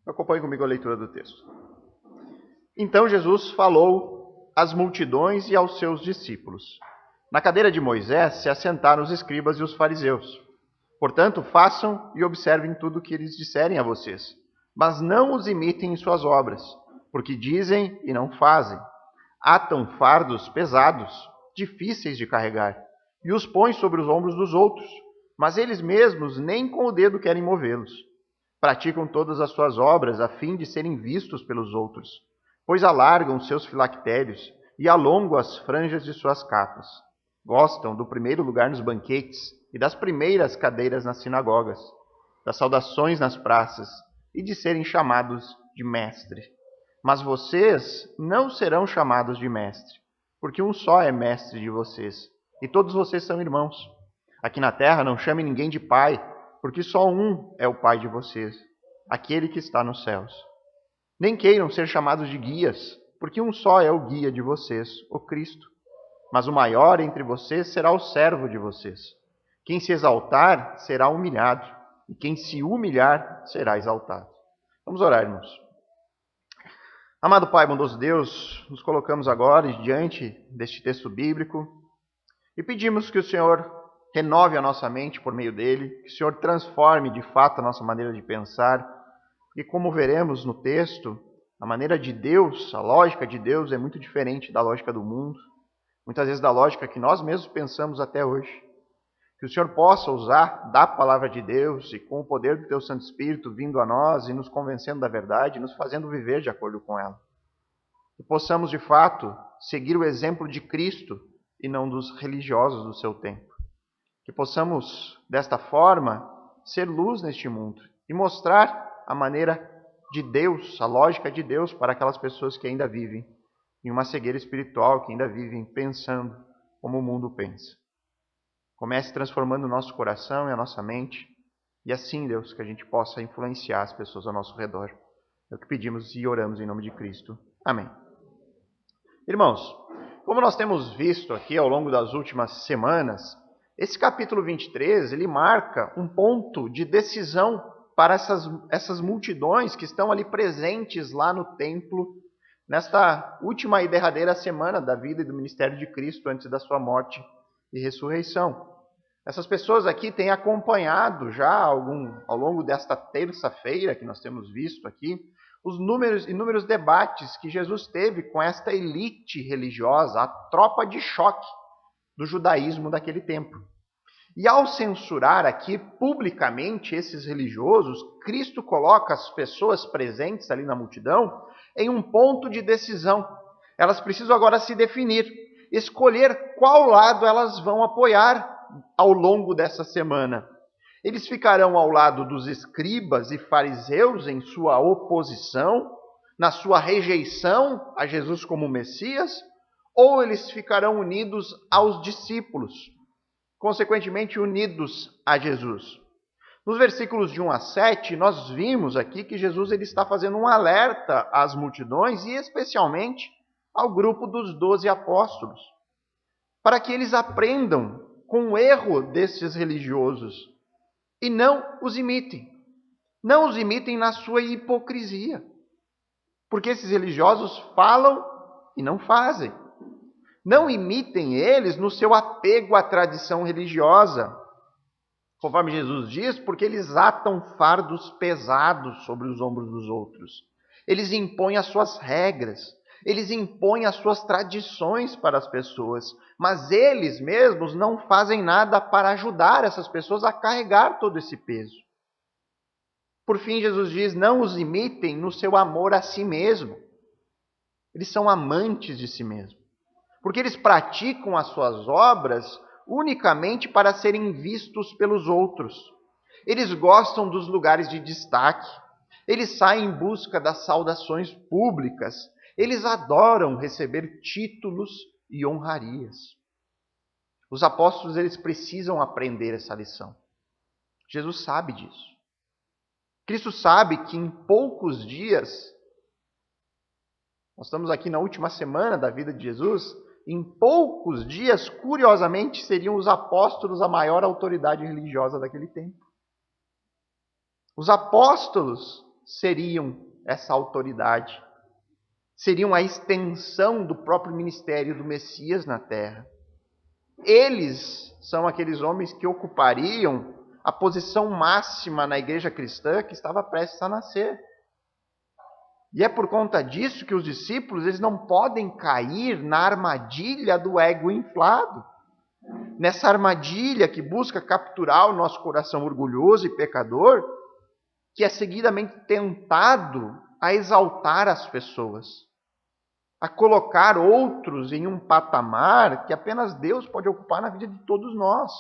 Acompanhe comigo a leitura do texto. Então Jesus falou às multidões e aos seus discípulos. Na cadeira de Moisés se assentaram os escribas e os fariseus. Portanto, façam e observem tudo o que eles disserem a vocês, mas não os imitem em suas obras, porque dizem e não fazem. Atam fardos pesados, difíceis de carregar, e os põem sobre os ombros dos outros, mas eles mesmos nem com o dedo querem movê-los. Praticam todas as suas obras a fim de serem vistos pelos outros, pois alargam seus filactérios e alongam as franjas de suas capas. Gostam do primeiro lugar nos banquetes e das primeiras cadeiras nas sinagogas, das saudações nas praças e de serem chamados de mestre. Mas vocês não serão chamados de mestre, porque um só é mestre de vocês, e todos vocês são irmãos. Aqui na terra não chame ninguém de pai, porque só um é o pai de vocês, aquele que está nos céus. Nem queiram ser chamados de guias, porque um só é o guia de vocês, o Cristo. Mas o maior entre vocês será o servo de vocês. Quem se exaltar será humilhado, e quem se humilhar será exaltado. Vamos orar, irmãos. Amado Pai, bondoso Deus, nos colocamos agora diante deste texto bíblico e pedimos que o Senhor renove a nossa mente por meio dele, que o Senhor transforme de fato a nossa maneira de pensar, e como veremos no texto, a maneira de Deus, a lógica de Deus é muito diferente da lógica do mundo, muitas vezes da lógica que nós mesmos pensamos até hoje. Que o Senhor possa usar da palavra de Deus e com o poder do Teu Santo Espírito vindo a nós e nos convencendo da verdade, nos fazendo viver de acordo com ela. Que possamos, de fato, seguir o exemplo de Cristo e não dos religiosos do seu tempo. Que possamos, desta forma, ser luz neste mundo e mostrar a maneira de Deus, a lógica de Deus para aquelas pessoas que ainda vivem em uma cegueira espiritual, que ainda vivem pensando como o mundo pensa. Comece transformando o nosso coração e a nossa mente, e assim, Deus, que a gente possa influenciar as pessoas ao nosso redor. É o que pedimos e oramos em nome de Cristo. Amém. Irmãos, como nós temos visto aqui ao longo das últimas semanas, esse capítulo 23, ele marca um ponto de decisão para essas multidões que estão ali presentes lá no templo, nesta última e derradeira semana da vida e do ministério de Cristo antes da sua morte e ressurreição. Essas pessoas aqui têm acompanhado já ao longo desta terça-feira que nós temos visto aqui, os inúmeros debates que Jesus teve com esta elite religiosa, a tropa de choque do judaísmo daquele tempo. E ao censurar aqui publicamente esses religiosos, Cristo coloca as pessoas presentes ali na multidão em um ponto de decisão. Elas precisam agora se definir, escolher qual lado elas vão apoiar ao longo dessa semana. Eles ficarão ao lado dos escribas e fariseus em sua oposição, na sua rejeição a Jesus como Messias, ou eles ficarão unidos aos discípulos, consequentemente unidos a Jesus. Nos versículos de 1 a 7, nós vimos aqui que Jesus ele está fazendo um alerta às multidões e especialmente ao grupo dos 12 apóstolos, para que eles aprendam com o erro desses religiosos e não os imitem. Não os imitem na sua hipocrisia, porque esses religiosos falam e não fazem. Não imitem eles no seu apego à tradição religiosa, conforme Jesus diz, porque eles atam fardos pesados sobre os ombros dos outros. Eles impõem as suas regras, eles impõem as suas tradições para as pessoas, mas eles mesmos não fazem nada para ajudar essas pessoas a carregar todo esse peso. Por fim, Jesus diz, não os imitem no seu amor a si mesmo. Eles são amantes de si mesmo, porque eles praticam as suas obras unicamente para serem vistos pelos outros. Eles gostam dos lugares de destaque, eles saem em busca das saudações públicas, eles adoram receber títulos e honrarias. Os apóstolos eles precisam aprender essa lição. Jesus sabe disso. Cristo sabe que em poucos dias, nós estamos aqui na última semana da vida de Jesus, em poucos dias, curiosamente, seriam os apóstolos a maior autoridade religiosa daquele tempo. Os apóstolos seriam essa autoridade. Seriam a extensão do próprio ministério do Messias na terra. Eles são aqueles homens que ocupariam a posição máxima na igreja cristã que estava prestes a nascer. E é por conta disso que os discípulos eles não podem cair na armadilha do ego inflado. Nessa armadilha que busca capturar o nosso coração orgulhoso e pecador, que é seguidamente tentado a exaltar as pessoas, a colocar outros em um patamar que apenas Deus pode ocupar na vida de todos nós.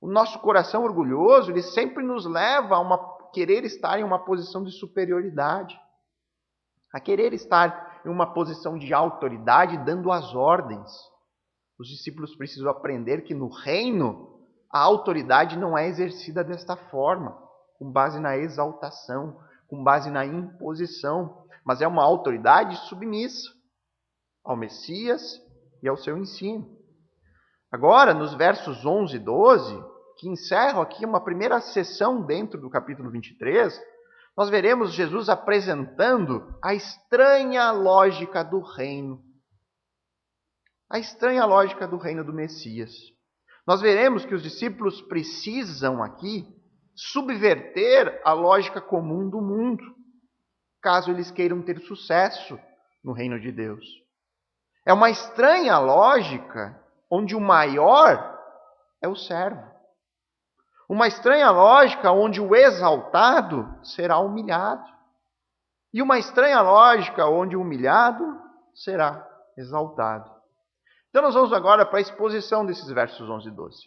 O nosso coração orgulhoso, ele sempre nos leva a querer estar em uma posição de superioridade, a querer estar em uma posição de autoridade, dando as ordens. Os discípulos precisam aprender que no reino, a autoridade não é exercida desta forma, com base na exaltação, com base na imposição, mas é uma autoridade submissa ao Messias e ao seu ensino. Agora, nos versos 11 e 12, que encerram aqui uma primeira sessão dentro do capítulo 23, nós veremos Jesus apresentando a estranha lógica do reino. A estranha lógica do reino do Messias. Nós veremos que os discípulos precisam aqui subverter a lógica comum do mundo, caso eles queiram ter sucesso no reino de Deus. É uma estranha lógica onde o maior é o servo. Uma estranha lógica onde o exaltado será humilhado. E uma estranha lógica onde o humilhado será exaltado. Então nós vamos agora para a exposição desses versos 11 e 12.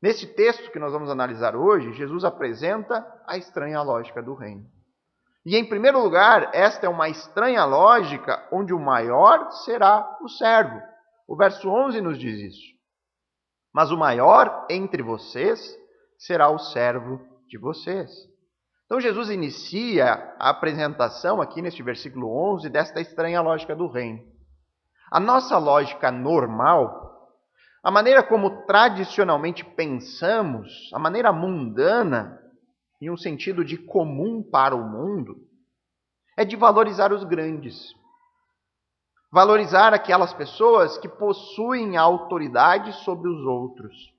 Nesse texto que nós vamos analisar hoje, Jesus apresenta a estranha lógica do reino. E em primeiro lugar, esta é uma estranha lógica onde o maior será o servo. O verso 11 nos diz isso. Mas o maior entre vocês será o servo de vocês. Então Jesus inicia a apresentação aqui neste versículo 11 desta estranha lógica do reino. A nossa lógica normal, a maneira como tradicionalmente pensamos, a maneira mundana, em um sentido de comum para o mundo, é de valorizar os grandes. Valorizar aquelas pessoas que possuem autoridade sobre os outros.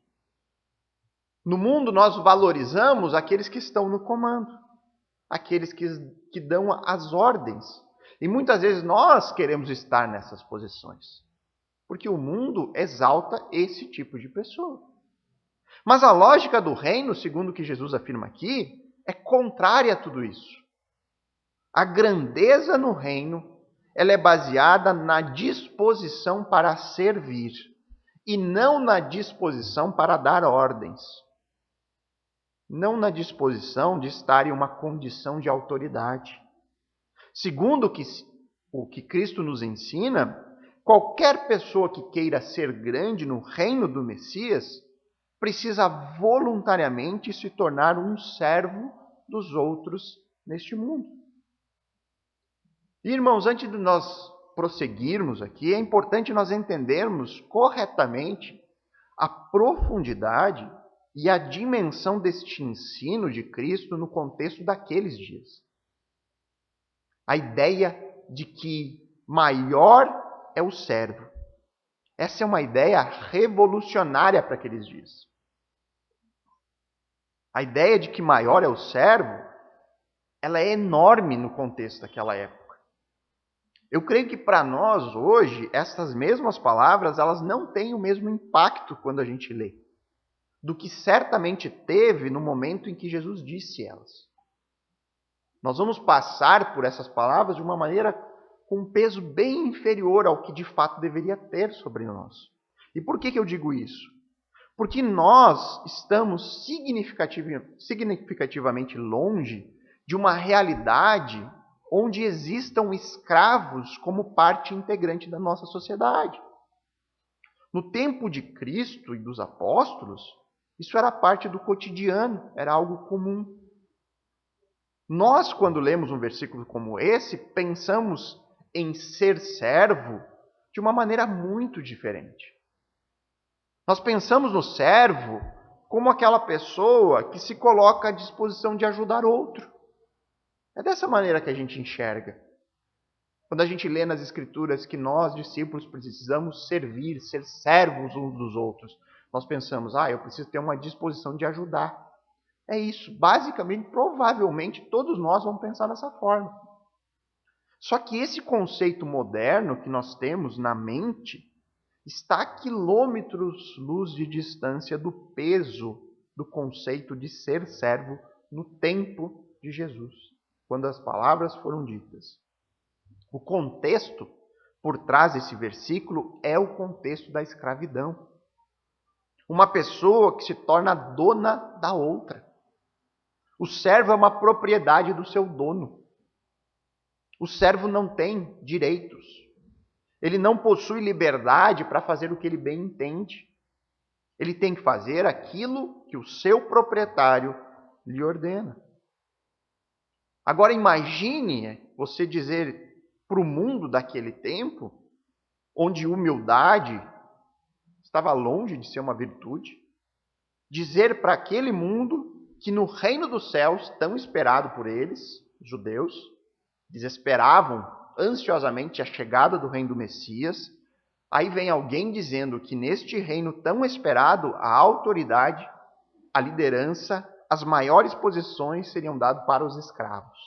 No mundo, nós valorizamos aqueles que estão no comando, aqueles que dão as ordens. E muitas vezes nós queremos estar nessas posições, porque o mundo exalta esse tipo de pessoa. Mas a lógica do reino, segundo o que Jesus afirma aqui, é contrária a tudo isso. A grandeza no reino, ela é baseada na disposição para servir e não na disposição para dar ordens. Não na disposição de estar em uma condição de autoridade. Segundo o que Cristo nos ensina, qualquer pessoa que queira ser grande no reino do Messias precisa voluntariamente se tornar um servo dos outros neste mundo. Irmãos, antes de nós prosseguirmos aqui, é importante nós entendermos corretamente a profundidade e a dimensão deste ensino de Cristo no contexto daqueles dias. A ideia de que maior é o servo. Essa é uma ideia revolucionária para aqueles dias. A ideia de que maior é o servo, ela é enorme no contexto daquela época. Eu creio que para nós hoje, essas mesmas palavras, elas não têm o mesmo impacto quando a gente lê, do que certamente teve no momento em que Jesus disse elas. Nós vamos passar por essas palavras de uma maneira com um peso bem inferior ao que de fato deveria ter sobre nós. E por que eu digo isso? Porque nós estamos significativamente longe de uma realidade onde existam escravos como parte integrante da nossa sociedade. No tempo de Cristo e dos apóstolos, isso era parte do cotidiano, era algo comum. Nós, quando lemos um versículo como esse, pensamos em ser servo de uma maneira muito diferente. Nós pensamos no servo como aquela pessoa que se coloca à disposição de ajudar outro. É dessa maneira que a gente enxerga. Quando a gente lê nas Escrituras que nós, discípulos, precisamos servir, ser servos uns dos outros, nós pensamos, eu preciso ter uma disposição de ajudar. É isso. Basicamente, provavelmente, todos nós vamos pensar dessa forma. Só que esse conceito moderno que nós temos na mente está a quilômetros-luz de distância do peso do conceito de ser servo no tempo de Jesus, quando as palavras foram ditas. O contexto por trás desse versículo é o contexto da escravidão. Uma pessoa que se torna dona da outra. O servo é uma propriedade do seu dono. O servo não tem direitos. Ele não possui liberdade para fazer o que ele bem entende. Ele tem que fazer aquilo que o seu proprietário lhe ordena. Agora imagine você dizer para o mundo daquele tempo, onde humildade estava longe de ser uma virtude, dizer para aquele mundo que no reino dos céus, tão esperado por eles, os judeus, eles esperavam ansiosamente a chegada do reino do Messias, aí vem alguém dizendo que neste reino tão esperado, a autoridade, a liderança, as maiores posições seriam dadas para os escravos.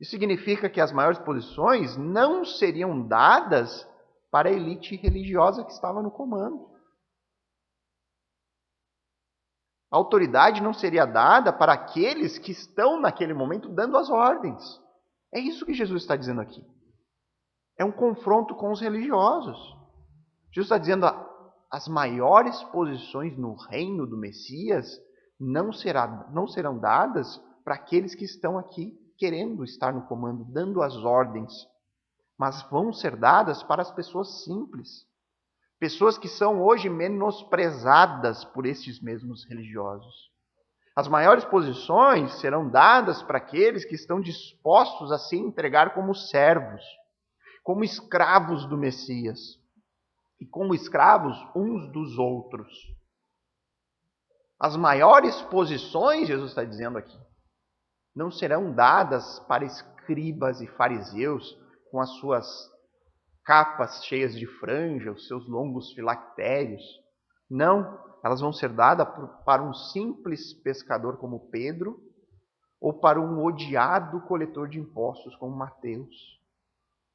Isso significa que as maiores posições não seriam dadas para a elite religiosa que estava no comando. A autoridade não seria dada para aqueles que estão naquele momento dando as ordens. É isso que Jesus está dizendo aqui. É um confronto com os religiosos. Jesus está dizendo as maiores posições no reino do Messias não serão dadas para aqueles que estão aqui querendo estar no comando, dando as ordens, mas vão ser dadas para as pessoas simples. Pessoas que são hoje menosprezadas por esses mesmos religiosos. As maiores posições serão dadas para aqueles que estão dispostos a se entregar como servos, como escravos do Messias, e como escravos uns dos outros. As maiores posições, Jesus está dizendo aqui, não serão dadas para escribas e fariseus com as suas capas cheias de franja, os seus longos filactérios. Não, elas vão ser dadas para um simples pescador como Pedro ou para um odiado coletor de impostos como Mateus.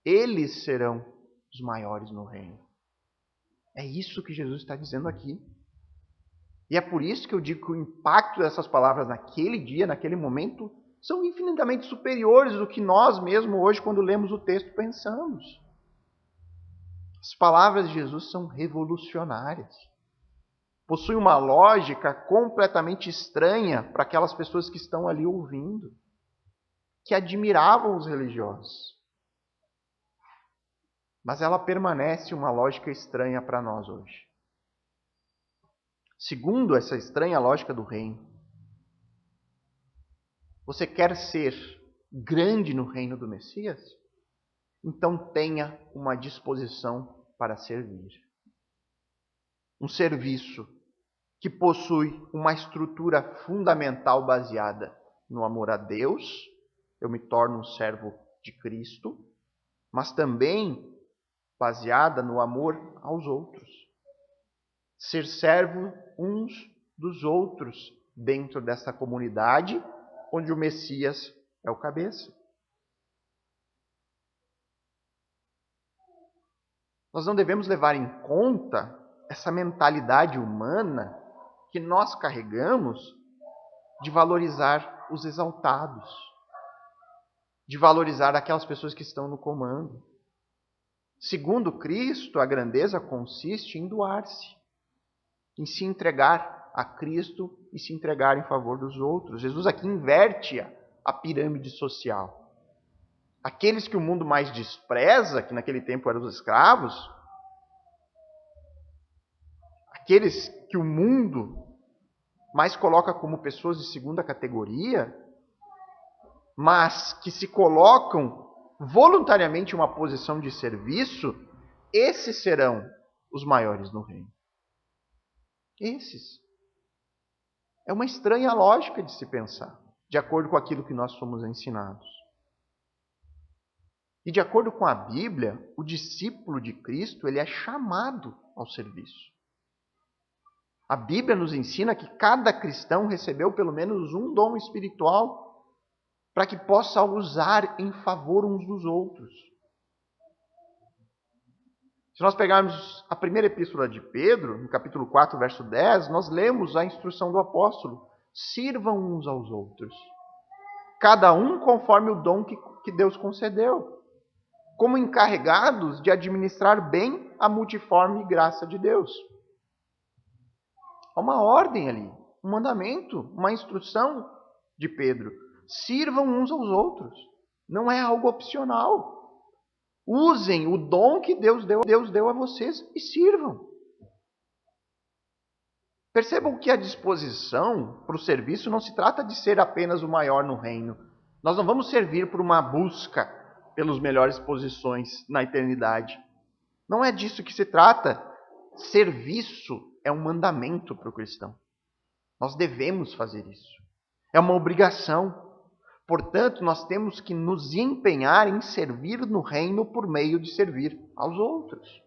Eles serão os maiores no reino. É isso que Jesus está dizendo aqui. E é por isso que eu digo que o impacto dessas palavras naquele dia, naquele momento, são infinitamente superiores do que nós mesmos hoje, quando lemos o texto, pensamos. As palavras de Jesus são revolucionárias. Possuem uma lógica completamente estranha para aquelas pessoas que estão ali ouvindo, que admiravam os religiosos. Mas ela permanece uma lógica estranha para nós hoje. Segundo essa estranha lógica do reino, você quer ser grande no reino do Messias? Então tenha uma disposição para servir. Um serviço que possui uma estrutura fundamental baseada no amor a Deus, eu me torno um servo de Cristo, mas também baseada no amor aos outros. Ser servo uns dos outros dentro dessa comunidade onde o Messias é o cabeça. Nós não devemos levar em conta essa mentalidade humana que nós carregamos de valorizar os exaltados, de valorizar aquelas pessoas que estão no comando. Segundo Cristo, a grandeza consiste em doar-se, em se entregar a Cristo e se entregar em favor dos outros. Jesus aqui inverte a pirâmide social. Aqueles que o mundo mais despreza, que naquele tempo eram os escravos, aqueles que o mundo mais coloca como pessoas de segunda categoria, mas que se colocam voluntariamente em uma posição de serviço, esses serão os maiores no reino. Esses. É uma estranha lógica de se pensar. de acordo com aquilo que nós somos ensinados. E de acordo com a Bíblia, o discípulo de Cristo, ele é chamado ao serviço. A Bíblia nos ensina que cada cristão recebeu pelo menos um dom espiritual para que possa usar em favor uns dos outros. Se nós pegarmos a primeira epístola de Pedro, no capítulo 4, verso 10, nós lemos a instrução do apóstolo: sirvam uns aos outros, cada um conforme o dom que Deus concedeu, como encarregados de administrar bem a multiforme graça de Deus. Há uma ordem ali, um mandamento, uma instrução de Pedro. Sirvam uns aos outros. Não é algo opcional. Usem o dom que Deus deu a vocês e sirvam. Percebam que a disposição para o serviço não se trata de ser apenas o maior no reino. Nós não vamos servir por uma busca pelas melhores posições na eternidade. Não é disso que se trata. Serviço é um mandamento para o cristão. Nós devemos fazer isso. É uma obrigação. Portanto, nós temos que nos empenhar em servir no reino por meio de servir aos outros.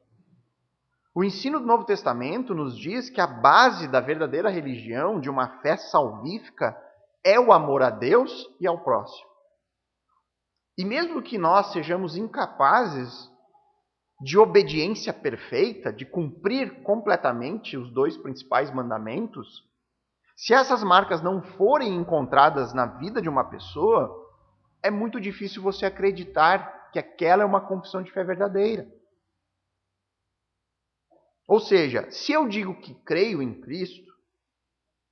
O ensino do Novo Testamento nos diz que a base da verdadeira religião, de uma fé salvífica, é o amor a Deus e ao próximo. E mesmo que nós sejamos incapazes de obediência perfeita, de cumprir completamente os 2 principais mandamentos, se essas marcas não forem encontradas na vida de uma pessoa, é muito difícil você acreditar que aquela é uma confissão de fé verdadeira. Ou seja, se eu digo que creio em Cristo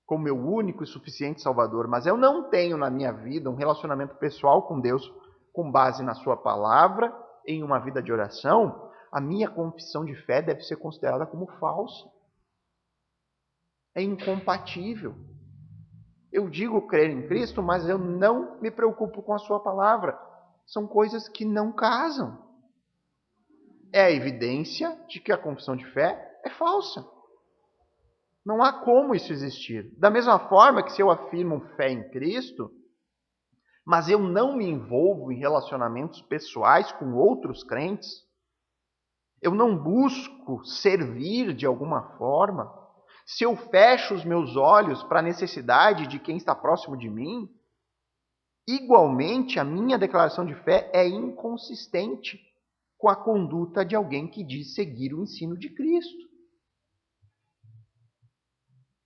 como meu único e suficiente Salvador, mas eu não tenho na minha vida um relacionamento pessoal com Deus com base na sua palavra, em uma vida de oração, a minha confissão de fé deve ser considerada como falsa. É incompatível. Eu digo crer em Cristo, mas eu não me preocupo com a sua palavra. São coisas que não casam. É a evidência de que a confissão de fé é falsa. Não há como isso existir. Da mesma forma que se eu afirmo fé em Cristo, mas eu não me envolvo em relacionamentos pessoais com outros crentes, eu não busco servir de alguma forma, se eu fecho os meus olhos para a necessidade de quem está próximo de mim, igualmente a minha declaração de fé é inconsistente com a conduta de alguém que diz seguir o ensino de Cristo.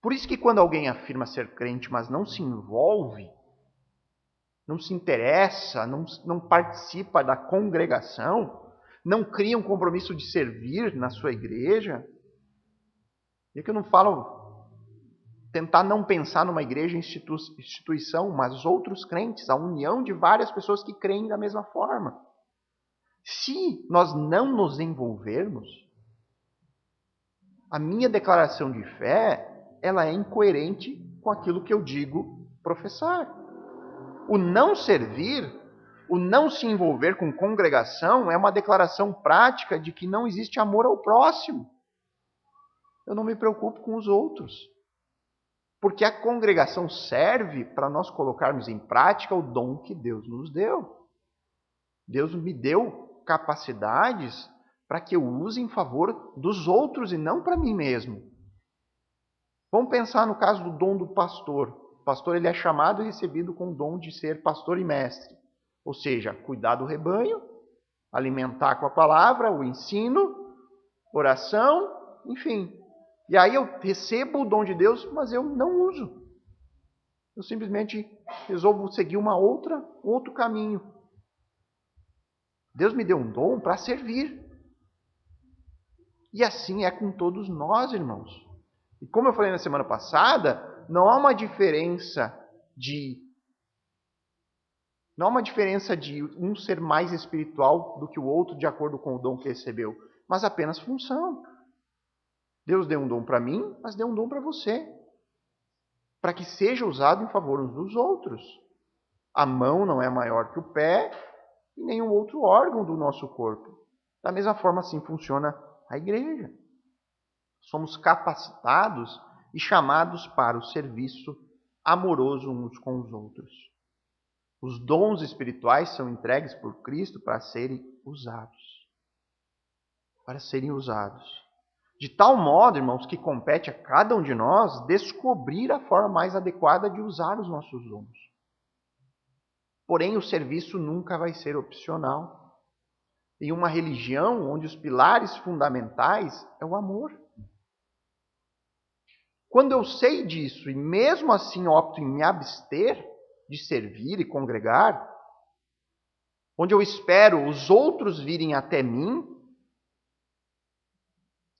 Por isso que quando alguém afirma ser crente, mas não se envolve, não se interessa, não participa da congregação, não cria um compromisso de servir na sua igreja, e que eu não falo tentar não pensar numa igreja instituição, mas outros crentes, a união de várias pessoas que creem da mesma forma. Se nós não nos envolvermos, a minha declaração de fé, ela é incoerente com aquilo que eu digo professar. O não servir, o não se envolver com congregação é uma declaração prática de que não existe amor ao próximo. Eu não me preocupo com os outros. Porque a congregação serve para nós colocarmos em prática o dom que Deus nos deu. Deus me deu capacidades para que eu use em favor dos outros e não para mim mesmo. Vamos pensar no caso do dom do pastor. O pastor ele é chamado e recebido com o dom de ser pastor e mestre. Ou seja, cuidar do rebanho, alimentar com a palavra, o ensino, oração, enfim. E aí eu recebo o dom de Deus, mas eu não uso. Eu simplesmente resolvo seguir um outro caminho. Deus me deu um dom para servir. E assim é com todos nós, irmãos. E como eu falei na semana passada, não há uma diferença de um ser mais espiritual do que o outro de acordo com o dom que recebeu, mas apenas função. Deus deu um dom para mim, mas deu um dom para você, para que seja usado em favor uns dos outros. A mão não é maior que o pé e nenhum outro órgão do nosso corpo. Da mesma forma, assim funciona a igreja. Somos capacitados e chamados para o serviço amoroso uns com os outros. Os dons espirituais são entregues por Cristo para serem usados. Para serem usados. De tal modo, irmãos, que compete a cada um de nós descobrir a forma mais adequada de usar os nossos dons. Porém, o serviço nunca vai ser opcional. Em uma religião onde os pilares fundamentais é o amor. Quando eu sei disso e mesmo assim opto em me abster de servir e congregar, onde eu espero os outros virem até mim,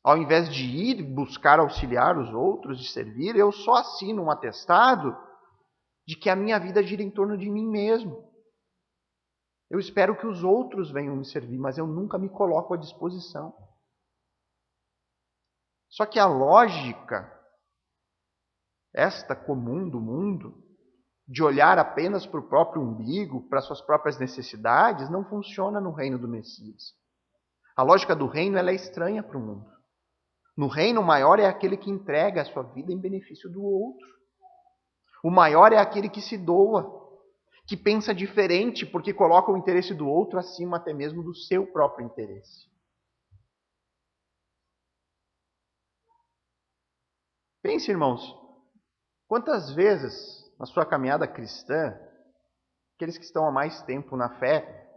ao invés de ir buscar auxiliar os outros, de servir, eu só assino um atestado de que a minha vida gira em torno de mim mesmo. Eu espero que os outros venham me servir, mas eu nunca me coloco à disposição. Só que a lógica, esta comum do mundo, de olhar apenas para o próprio umbigo, para suas próprias necessidades, não funciona no reino do Messias. A lógica do reino ela é estranha para o mundo. No reino, o maior é aquele que entrega a sua vida em benefício do outro. O maior é aquele que se doa, que pensa diferente porque coloca o interesse do outro acima até mesmo do seu próprio interesse. Pense, irmãos, quantas vezes na sua caminhada cristã, aqueles que estão há mais tempo na fé,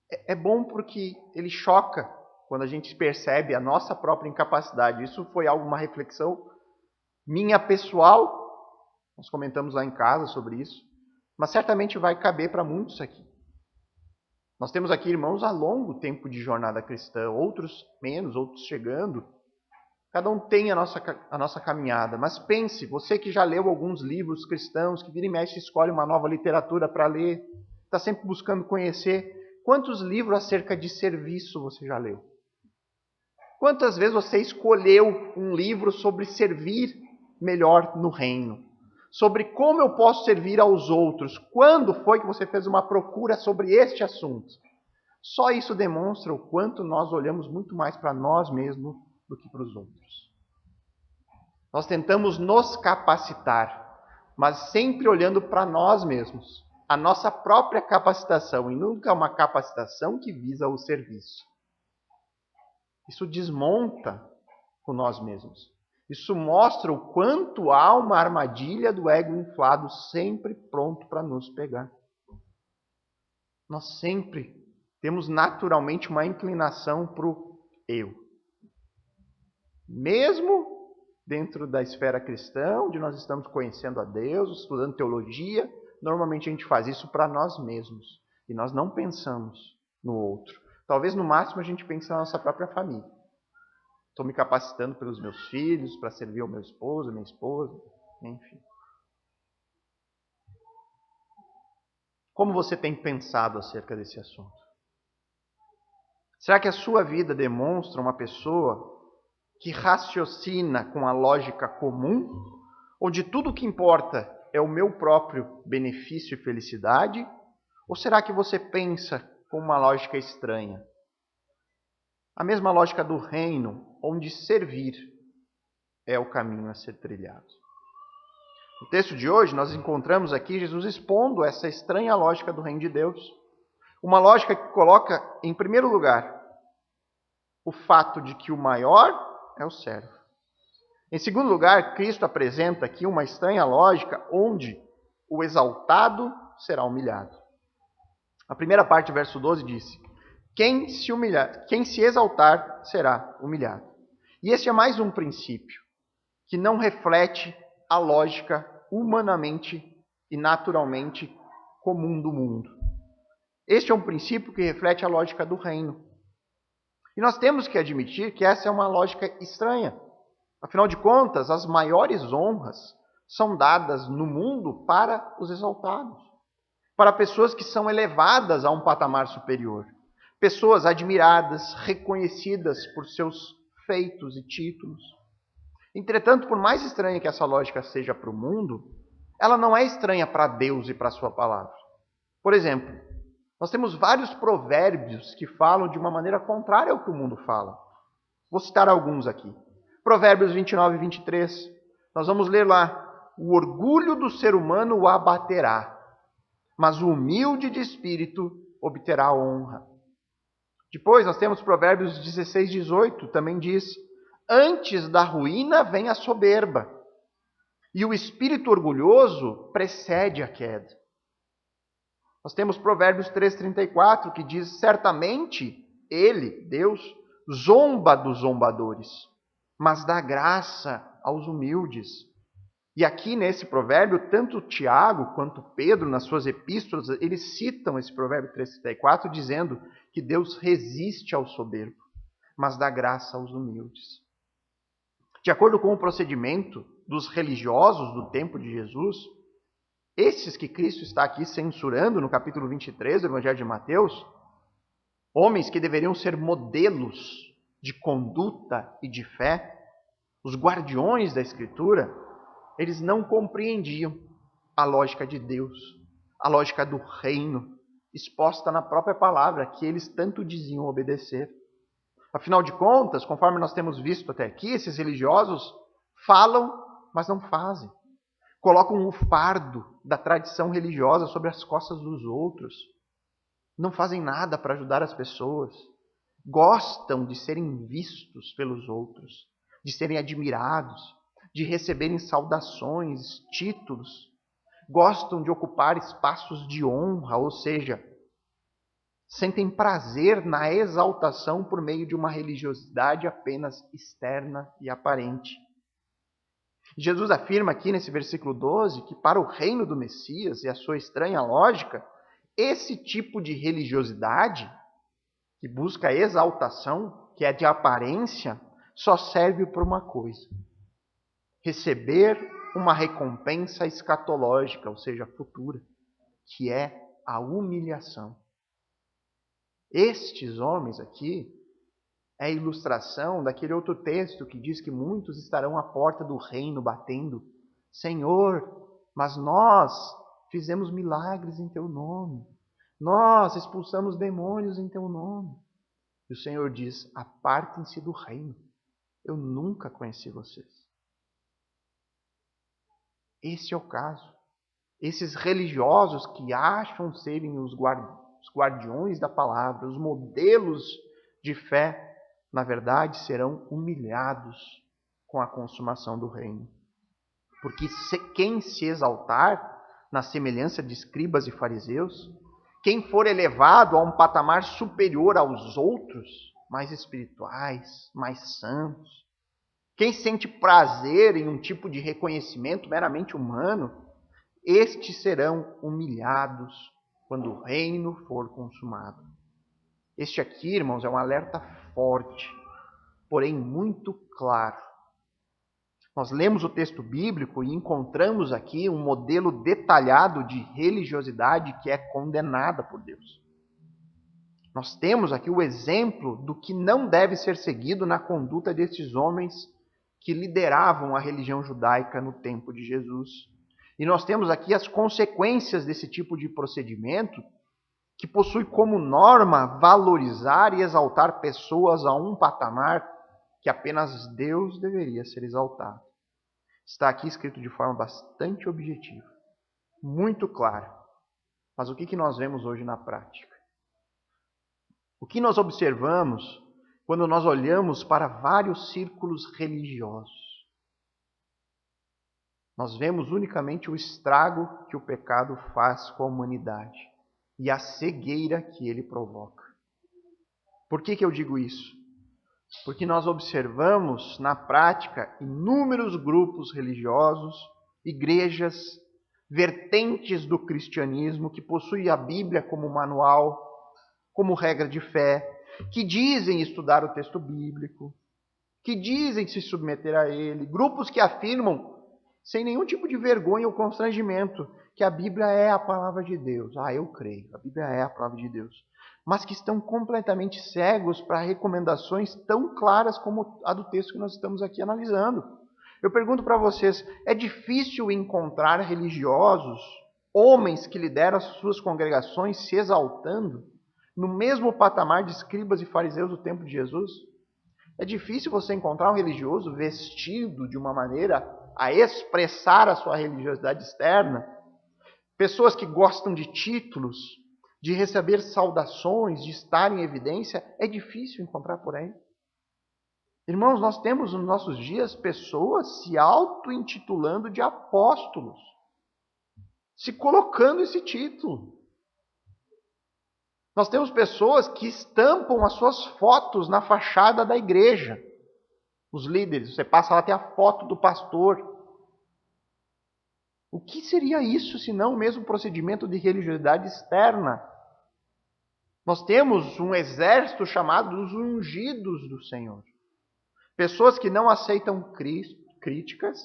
é bom porque ele choca quando a gente percebe a nossa própria incapacidade. Isso foi uma reflexão minha pessoal, nós comentamos lá em casa sobre isso, mas certamente vai caber para muitos aqui. Nós temos aqui irmãos há longo tempo de jornada cristã, outros menos, outros chegando. Cada um tem a nossa caminhada, mas pense, você que já leu alguns livros cristãos, que vira e mexe escolhe uma nova literatura para ler, está sempre buscando conhecer, quantos livros acerca de serviço você já leu? Quantas vezes você escolheu um livro sobre servir melhor no reino? Sobre como eu posso servir aos outros? Quando foi que você fez uma procura sobre este assunto? Só isso demonstra o quanto nós olhamos muito mais para nós mesmos do que para os outros. Nós tentamos nos capacitar, mas sempre olhando para nós mesmos, a nossa própria capacitação, e nunca uma capacitação que visa o serviço. Isso desmonta com nós mesmos. Isso mostra o quanto há uma armadilha do ego inflado sempre pronto para nos pegar. Nós sempre temos naturalmente uma inclinação para o eu. Mesmo dentro da esfera cristã, onde nós estamos conhecendo a Deus, estudando teologia, normalmente a gente faz isso para nós mesmos. E nós não pensamos no outro. Talvez no máximo a gente pense na nossa própria família. Estou me capacitando pelos meus filhos, para servir ao meu esposo, minha esposa, enfim. Como você tem pensado acerca desse assunto? Será que a sua vida demonstra uma pessoa que raciocina com a lógica comum, onde tudo o que importa é o meu próprio benefício e felicidade? Ou será que você pensa com uma lógica estranha? A mesma lógica do reino, onde servir é o caminho a ser trilhado. No texto de hoje, nós encontramos aqui Jesus expondo essa estranha lógica do reino de Deus. Uma lógica que coloca, em primeiro lugar, o fato de que o maior é o servo. Em segundo lugar, Cristo apresenta aqui uma estranha lógica onde o exaltado será humilhado. A primeira parte do verso 12 diz: quem se exaltar será humilhado. E esse é mais um princípio que não reflete a lógica humanamente e naturalmente comum do mundo. Este é um princípio que reflete a lógica do reino. E nós temos que admitir que essa é uma lógica estranha. Afinal de contas, as maiores honras são dadas no mundo para os exaltados, para pessoas que são elevadas a um patamar superior. Pessoas admiradas, reconhecidas por seus feitos e títulos. Entretanto, por mais estranha que essa lógica seja para o mundo, ela não é estranha para Deus e para a sua palavra. Por exemplo, nós temos vários provérbios que falam de uma maneira contrária ao que o mundo fala. Vou citar alguns aqui. Provérbios 29 e 23. Nós vamos ler lá. o orgulho do ser humano o abaterá, mas o humilde de espírito obterá honra. Depois nós temos Provérbios 16, 18, também diz: antes da ruína vem a soberba, e o espírito orgulhoso precede a queda. Nós temos Provérbios 3,34, que diz: certamente ele, Deus, zomba dos zombadores, mas dá graça aos humildes. E aqui nesse provérbio, tanto Tiago quanto Pedro, nas suas epístolas, eles citam esse provérbio 3,34, dizendo que Deus resiste ao soberbo, mas dá graça aos humildes. De acordo com o procedimento dos religiosos do tempo de Jesus, esses que Cristo está aqui censurando no capítulo 23 do Evangelho de Mateus, homens que deveriam ser modelos de conduta e de fé, os guardiões da Escritura, eles não compreendiam a lógica de Deus, a lógica do reino, exposta na própria palavra, que eles tanto diziam obedecer. Afinal de contas, conforme nós temos visto até aqui, esses religiosos falam, mas não fazem. Colocam o fardo da tradição religiosa sobre as costas dos outros. Não fazem nada para ajudar as pessoas. Gostam de serem vistos pelos outros, de serem admirados, de receberem saudações, títulos. Gostam de ocupar espaços de honra, ou seja, sentem prazer na exaltação por meio de uma religiosidade apenas externa e aparente. Jesus afirma aqui nesse versículo 12 que para o reino do Messias e a sua estranha lógica, esse tipo de religiosidade, que busca exaltação, que é de aparência, só serve para uma coisa: receber uma recompensa escatológica, ou seja, futura, que é a humilhação. Estes homens aqui é a ilustração daquele outro texto que diz que muitos estarão à porta do reino batendo: Senhor, mas nós fizemos milagres em teu nome. Nós expulsamos demônios em teu nome. E o Senhor diz: apartem-se do reino. Eu nunca conheci vocês. Esse é o caso. Esses religiosos que acham serem os guardiões da palavra, os modelos de fé, na verdade serão humilhados com a consumação do reino. Porque quem se exaltar na semelhança de escribas e fariseus, quem for elevado a um patamar superior aos outros, mais espirituais, mais santos, quem sente prazer em um tipo de reconhecimento meramente humano, estes serão humilhados quando o reino for consumado. Este aqui, irmãos, é um alerta forte, porém muito claro. Nós lemos o texto bíblico e encontramos aqui um modelo detalhado de religiosidade que é condenada por Deus. Nós temos aqui o exemplo do que não deve ser seguido na conduta desses homens que lideravam a religião judaica no tempo de Jesus. E nós temos aqui as consequências desse tipo de procedimento, que possui como norma valorizar e exaltar pessoas a um patamar que apenas Deus deveria ser exaltado. Está aqui escrito de forma bastante objetiva, muito clara. Mas o que nós vemos hoje na prática? O que nós observamos quando nós olhamos para vários círculos religiosos? Nós vemos unicamente o estrago que o pecado faz com a humanidade e a cegueira que ele provoca. Por que eu digo isso? Porque nós observamos na prática inúmeros grupos religiosos, igrejas, vertentes do cristianismo que possuem a Bíblia como manual, como regra de fé, que dizem estudar o texto bíblico, que dizem se submeter a ele, grupos que afirmam, sem nenhum tipo de vergonha ou constrangimento, que a Bíblia é a palavra de Deus. Eu creio, a Bíblia é a palavra de Deus. Mas que estão completamente cegos para recomendações tão claras como a do texto que nós estamos aqui analisando. Eu pergunto para vocês, é difícil encontrar religiosos, homens que lideram as suas congregações se exaltando no mesmo patamar de escribas e fariseus do tempo de Jesus? É difícil você encontrar um religioso vestido de uma maneira a expressar a sua religiosidade externa, pessoas que gostam de títulos, de receber saudações, de estar em evidência, é difícil encontrar por aí. Irmãos, nós temos nos nossos dias pessoas se auto-intitulando de apóstolos, se colocando esse título. Nós temos pessoas que estampam as suas fotos na fachada da igreja. Os líderes, você passa lá, tem a foto do pastor. O que seria isso, se não o mesmo procedimento de religiosidade externa? Nós temos um exército chamado os ungidos do Senhor. Pessoas que não aceitam críticas,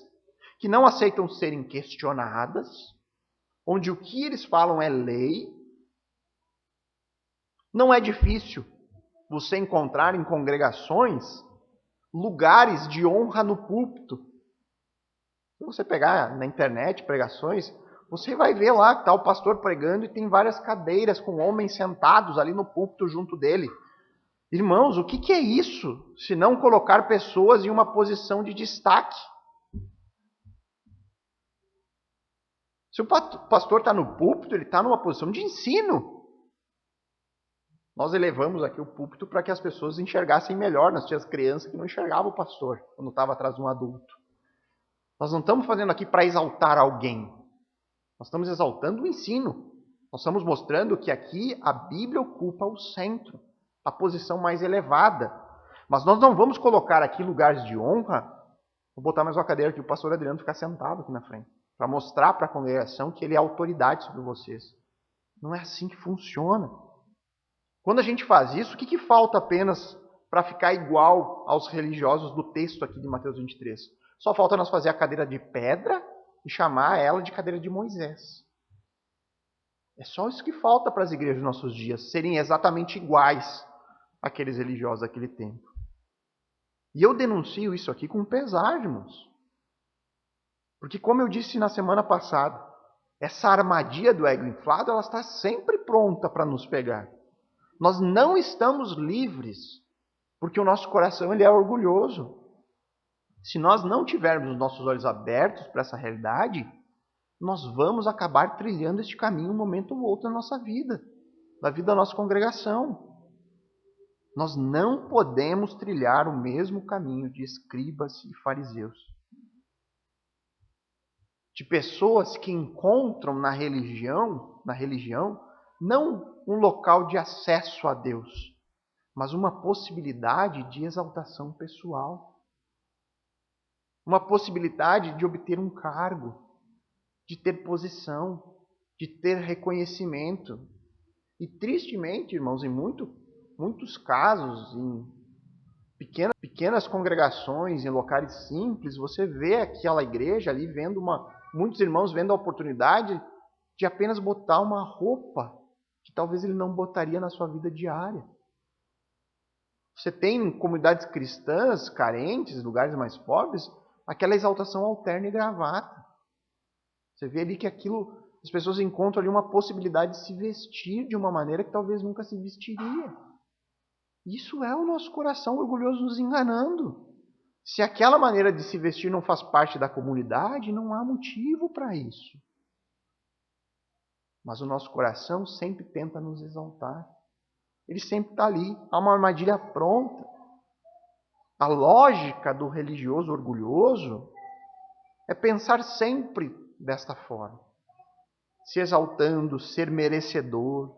que não aceitam serem questionadas, onde o que eles falam é lei. Não é difícil você encontrar em congregações lugares de honra no púlpito. Se você pegar na internet pregações, você vai ver lá que está o pastor pregando e tem várias cadeiras com homens sentados ali no púlpito junto dele. Irmãos, o que é isso, se não colocar pessoas em uma posição de destaque? Se o pastor está no púlpito, ele está numa posição de ensino. Nós elevamos aqui o púlpito para que as pessoas enxergassem melhor. Nós tínhamos crianças que não enxergavam o pastor quando estava atrás de um adulto. Nós não estamos fazendo aqui para exaltar alguém. Nós estamos exaltando o ensino. Nós estamos mostrando que aqui a Bíblia ocupa o centro, a posição mais elevada. Mas nós não vamos colocar aqui lugares de honra. Vou botar mais uma cadeira aqui, o pastor Adriano ficar sentado aqui na frente, para mostrar para a congregação que ele é autoridade sobre vocês. Não é assim que funciona. Quando a gente faz isso, o que falta apenas para ficar igual aos religiosos do texto aqui de Mateus 23? Só falta nós fazer a cadeira de pedra e chamar ela de cadeira de Moisés. É só isso que falta para as igrejas dos nossos dias, serem exatamente iguais àqueles religiosos daquele tempo. E eu denuncio isso aqui com pesar, irmãos. Porque, como eu disse na semana passada, essa armadilha do ego inflado, ela está sempre pronta para nos pegar. Nós não estamos livres, porque o nosso coração ele é orgulhoso. Se nós não tivermos os nossos olhos abertos para essa realidade, nós vamos acabar trilhando este caminho um momento ou outro na nossa vida, na vida da nossa congregação. Nós não podemos trilhar o mesmo caminho de escribas e fariseus. De pessoas que encontram na religião, não um local de acesso a Deus, mas uma possibilidade de exaltação pessoal. Uma possibilidade de obter um cargo, de ter posição, de ter reconhecimento. E tristemente, irmãos, em muitos casos, em pequenas congregações, em locais simples, você vê aquela igreja ali vendo muitos irmãos vendo a oportunidade de apenas botar uma roupa que talvez ele não botaria na sua vida diária. Você tem comunidades cristãs carentes, lugares mais pobres, aquela exaltação ao terno e gravata. Você vê ali que as pessoas encontram ali uma possibilidade de se vestir de uma maneira que talvez nunca se vestiria. Isso é o nosso coração orgulhoso nos enganando. Se aquela maneira de se vestir não faz parte da comunidade, não há motivo para isso. Mas o nosso coração sempre tenta nos exaltar. Ele sempre está ali. Há uma armadilha pronta. A lógica do religioso orgulhoso é pensar sempre desta forma. Se exaltando, ser merecedor,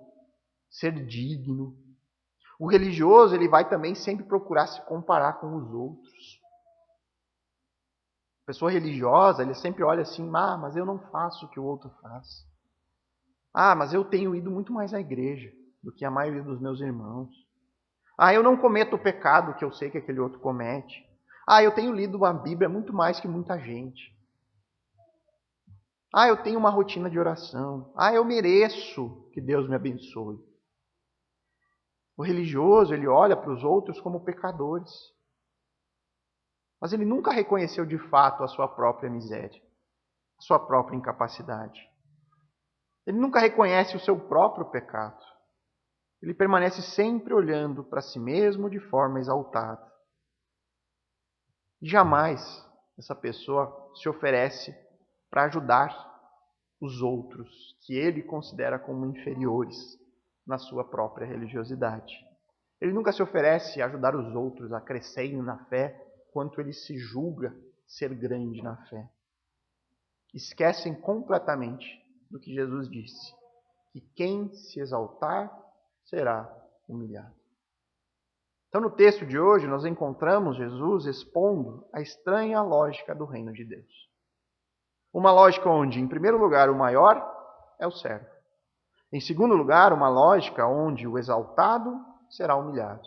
ser digno. O religioso ele vai também sempre procurar se comparar com os outros. A pessoa religiosa, ele sempre olha assim, mas eu não faço o que o outro faz. Mas eu tenho ido muito mais à igreja do que a maioria dos meus irmãos. Eu não cometo o pecado que eu sei que aquele outro comete. Eu tenho lido a Bíblia muito mais que muita gente. Eu tenho uma rotina de oração. Eu mereço que Deus me abençoe. O religioso, ele olha para os outros como pecadores. Mas ele nunca reconheceu de fato a sua própria miséria, a sua própria incapacidade. Ele nunca reconhece o seu próprio pecado. Ele permanece sempre olhando para si mesmo de forma exaltada. E jamais essa pessoa se oferece para ajudar os outros, que ele considera como inferiores na sua própria religiosidade. Ele nunca se oferece a ajudar os outros a crescerem na fé, quanto ele se julga ser grande na fé. Esquecem completamente do que Jesus disse, que quem se exaltar será humilhado. Então, no texto de hoje, nós encontramos Jesus expondo a estranha lógica do reino de Deus. Uma lógica onde, em primeiro lugar, o maior é o servo. Em segundo lugar, uma lógica onde o exaltado será humilhado.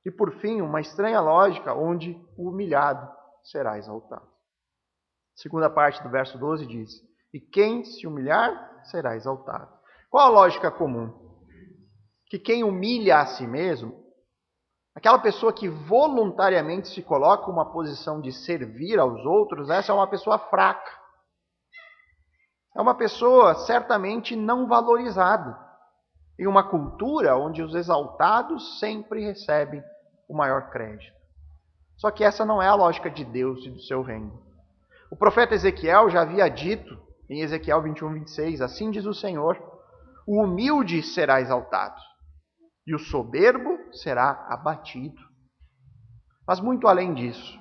E, por fim, uma estranha lógica onde o humilhado será exaltado. A segunda parte do verso 12 diz: e quem se humilhar será exaltado. Qual a lógica comum? Que quem humilha a si mesmo, aquela pessoa que voluntariamente se coloca em uma posição de servir aos outros, essa é uma pessoa fraca. É uma pessoa certamente não valorizada. Em uma cultura onde os exaltados sempre recebem o maior crédito. Só que essa não é a lógica de Deus e do seu reino. O profeta Ezequiel já havia dito, em Ezequiel 21:26, assim diz o Senhor: o humilde será exaltado, e o soberbo será abatido. Mas muito além disso,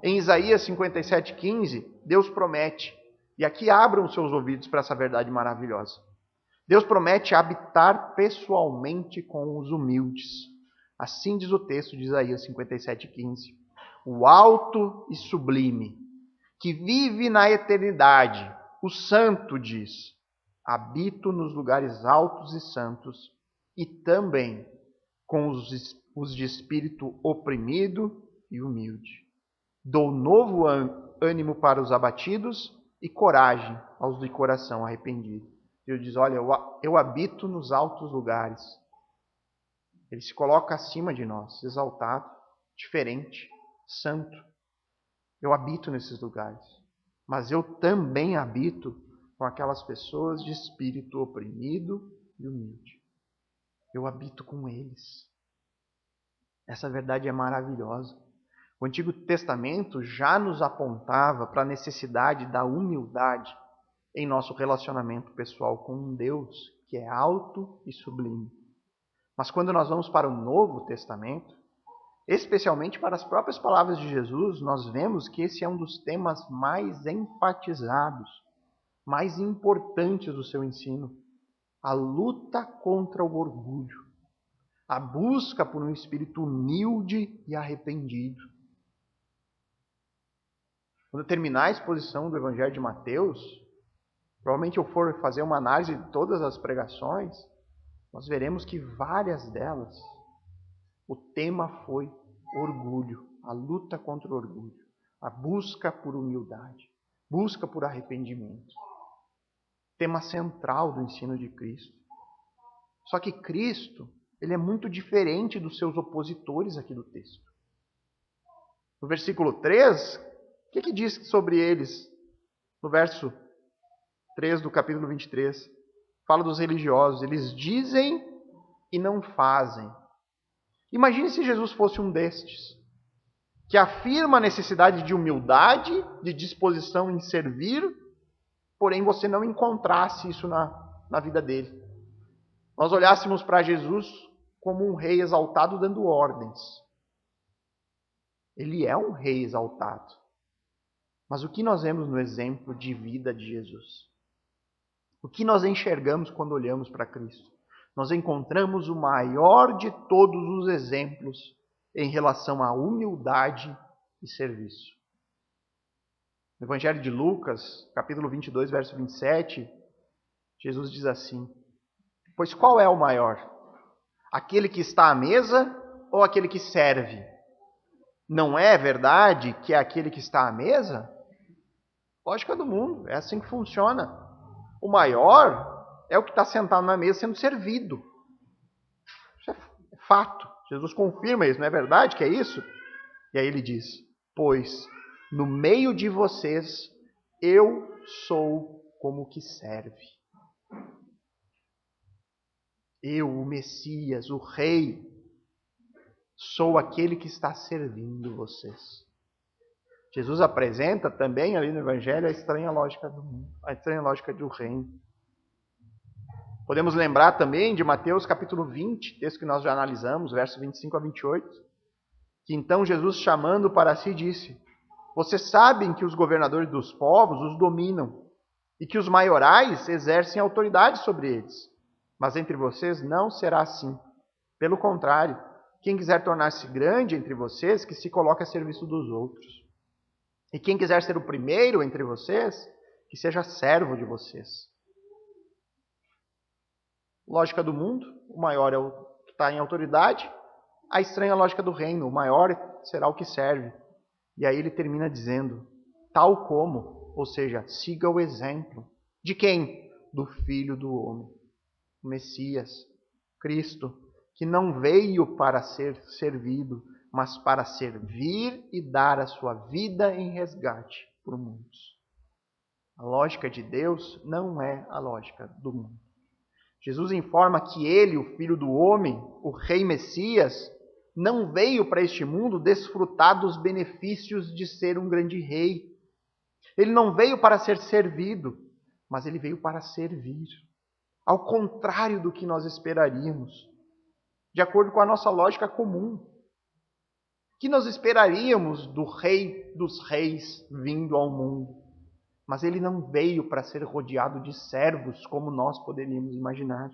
em Isaías 57:15, Deus promete, e aqui abram os seus ouvidos para essa verdade maravilhosa. Deus promete habitar pessoalmente com os humildes. Assim diz o texto de Isaías 57:15. O alto e sublime, que vive na eternidade, o santo diz: habito nos lugares altos e santos, e também com os de espírito oprimido e humilde. Dou novo ânimo para os abatidos e coragem aos de coração arrependido. Deus diz: olha, eu habito nos altos lugares. Ele se coloca acima de nós, exaltado, diferente, santo. Eu habito nesses lugares. Mas eu também habito com aquelas pessoas de espírito oprimido e humilde. Eu habito com eles. Essa verdade é maravilhosa. O Antigo Testamento já nos apontava para a necessidade da humildade em nosso relacionamento pessoal com um Deus que é alto e sublime. Mas quando nós vamos para o Novo Testamento, especialmente para as próprias palavras de Jesus, nós vemos que esse é um dos temas mais enfatizados, mais importantes do seu ensino. A luta contra o orgulho, a busca por um espírito humilde e arrependido. Quando eu terminar a exposição do Evangelho de Mateus, provavelmente eu for fazer uma análise de todas as pregações, nós veremos que várias delas, o tema foi orgulho, a luta contra o orgulho, a busca por humildade, busca por arrependimento. Tema central do ensino de Cristo. Só que Cristo, ele é muito diferente dos seus opositores aqui do texto. No versículo 3, o que diz sobre eles? No verso 3 do capítulo 23, fala dos religiosos. Eles dizem e não fazem. Imagine se Jesus fosse um destes, que afirma a necessidade de humildade, de disposição em servir, porém você não encontrasse isso na vida dele. Nós olhássemos para Jesus como um rei exaltado dando ordens. Ele é um rei exaltado. Mas o que nós vemos no exemplo de vida de Jesus? O que nós enxergamos quando olhamos para Cristo? Nós encontramos o maior de todos os exemplos em relação à humildade e serviço. No Evangelho de Lucas, capítulo 22, verso 27, Jesus diz assim: pois qual é o maior? Aquele que está à mesa ou aquele que serve? Não é verdade que é aquele que está à mesa? Lógica do mundo, é assim que funciona. O maior é o que está sentado na mesa sendo servido. Isso é fato. Jesus confirma isso, não é verdade que é isso? E aí ele diz: pois no meio de vocês eu sou como que serve. Eu, o Messias, o Rei, sou aquele que está servindo vocês. Jesus apresenta também ali no Evangelho a estranha lógica do mundo, a estranha lógica do reino. Podemos lembrar também de Mateus capítulo 20, texto que nós já analisamos, versos 25 a 28, que então Jesus, chamando para si, disse: vocês sabem que os governadores dos povos os dominam e que os maiorais exercem autoridade sobre eles. Mas entre vocês não será assim. Pelo contrário, quem quiser tornar-se grande entre vocês, que se coloque a serviço dos outros. E quem quiser ser o primeiro entre vocês, que seja servo de vocês. Lógica do mundo, o maior é o que está em autoridade. A estranha lógica do reino, o maior será o que serve. E aí ele termina dizendo, tal como, ou seja, siga o exemplo. De quem? Do Filho do Homem, o Messias, Cristo, que não veio para ser servido, mas para servir e dar a sua vida em resgate por muitos. A lógica de Deus não é a lógica do mundo. Jesus informa que ele, o Filho do Homem, o Rei Messias, não veio para este mundo desfrutar dos benefícios de ser um grande rei. Ele não veio para ser servido, mas ele veio para servir. Ao contrário do que nós esperaríamos, de acordo com a nossa lógica comum. O que nós esperaríamos do Rei dos Reis vindo ao mundo? Mas ele não veio para ser rodeado de servos, como nós poderíamos imaginar.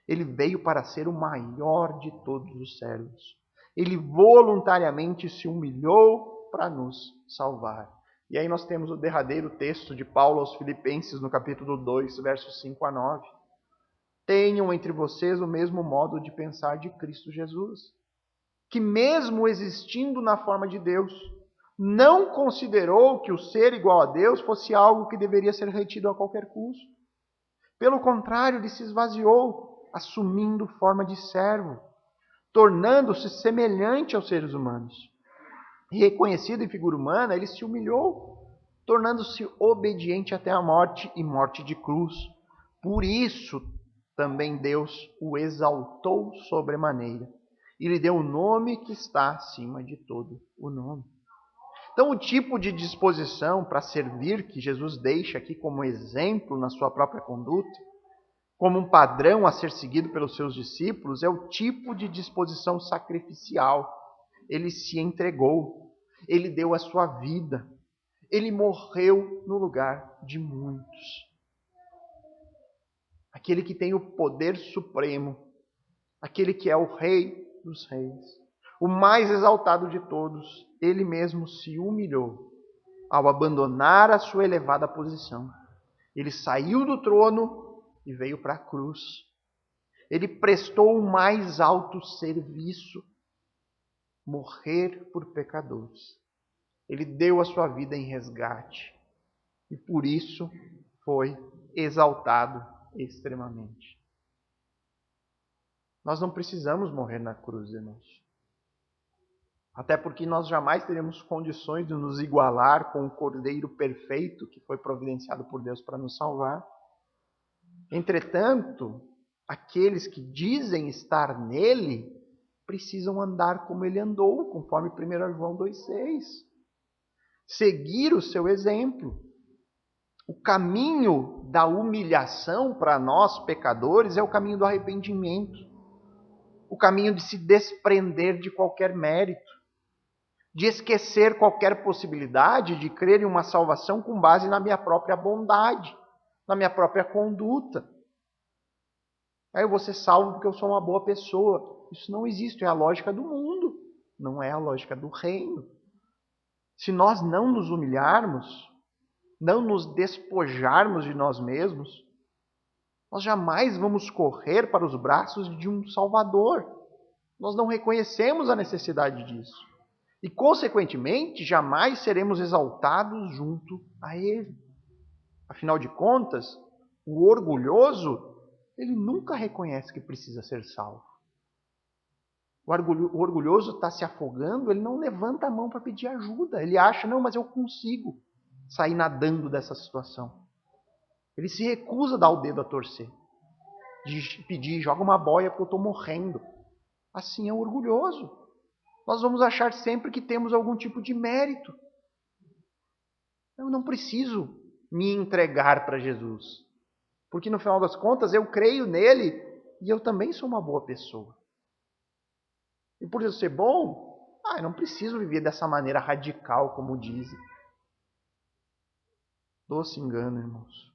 Ele veio para ser o maior de todos os servos. Ele voluntariamente se humilhou para nos salvar. E aí nós temos o derradeiro texto de Paulo aos Filipenses, no capítulo 2, versos 5 a 9. Tenham entre vocês o mesmo modo de pensar de Cristo Jesus, que mesmo existindo na forma de Deus, não considerou que o ser igual a Deus fosse algo que deveria ser retido a qualquer custo. Pelo contrário, ele se esvaziou, assumindo forma de servo, tornando-se semelhante aos seres humanos. E reconhecido em figura humana, ele se humilhou, tornando-se obediente até a morte e morte de cruz. Por isso, também Deus o exaltou sobremaneira e lhe deu o nome que está acima de todo o nome. Então, o tipo de disposição para servir que Jesus deixa aqui como exemplo na sua própria conduta, como um padrão a ser seguido pelos seus discípulos, é o tipo de disposição sacrificial. Ele se entregou, ele deu a sua vida, ele morreu no lugar de muitos. Aquele que tem o poder supremo, aquele que é o Rei dos Reis, o mais exaltado de todos, ele mesmo se humilhou ao abandonar a sua elevada posição. Ele saiu do trono e veio para a cruz. Ele prestou o mais alto serviço, morrer por pecadores. Ele deu a sua vida em resgate e por isso foi exaltado extremamente. Nós não precisamos morrer na cruz, irmãos. Até porque nós jamais teremos condições de nos igualar com o Cordeiro perfeito que foi providenciado por Deus para nos salvar. Entretanto, aqueles que dizem estar nele precisam andar como ele andou, conforme 1 João 2,6. Seguir o seu exemplo. O caminho da humilhação para nós, pecadores, é o caminho do arrependimento. O caminho de se desprender de qualquer mérito. De esquecer qualquer possibilidade de crer em uma salvação com base na minha própria bondade, na minha própria conduta. Aí eu vou ser salvo porque eu sou uma boa pessoa. Isso não existe, é a lógica do mundo, não é a lógica do reino. Se nós não nos humilharmos, não nos despojarmos de nós mesmos, nós jamais vamos correr para os braços de um Salvador. Nós não reconhecemos a necessidade disso. E, consequentemente, jamais seremos exaltados junto a Ele. Afinal de contas, o orgulhoso, ele nunca reconhece que precisa ser salvo. O orgulhoso está se afogando, ele não levanta a mão para pedir ajuda. Ele acha, não, mas eu consigo sair nadando dessa situação. Ele se recusa a dar o dedo a torcer. De pedir, joga uma boia porque eu estou morrendo. Assim é o orgulhoso. Nós vamos achar sempre que temos algum tipo de mérito. Eu não preciso me entregar para Jesus. Porque no final das contas eu creio nele e eu também sou uma boa pessoa. E por eu ser bom, eu não preciso viver dessa maneira radical como dizem. Doce engano, irmãos.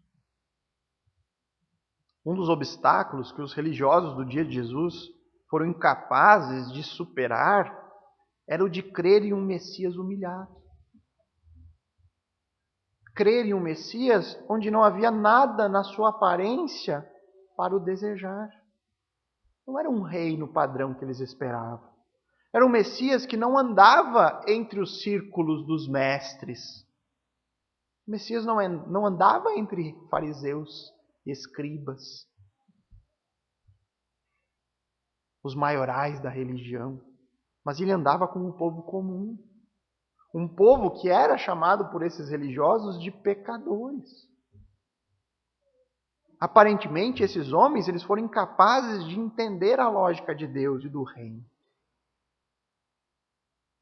Um dos obstáculos que os religiosos do dia de Jesus foram incapazes de superar era o de crer em um Messias humilhado. Crer em um Messias onde não havia nada na sua aparência para o desejar. Não era um rei no padrão que eles esperavam. Era um Messias que não andava entre os círculos dos mestres. O Messias não andava entre fariseus e escribas, os maiorais da religião, mas ele andava com um povo comum. Um povo que era chamado por esses religiosos de pecadores. Aparentemente, esses homens eles foram incapazes de entender a lógica de Deus e do reino.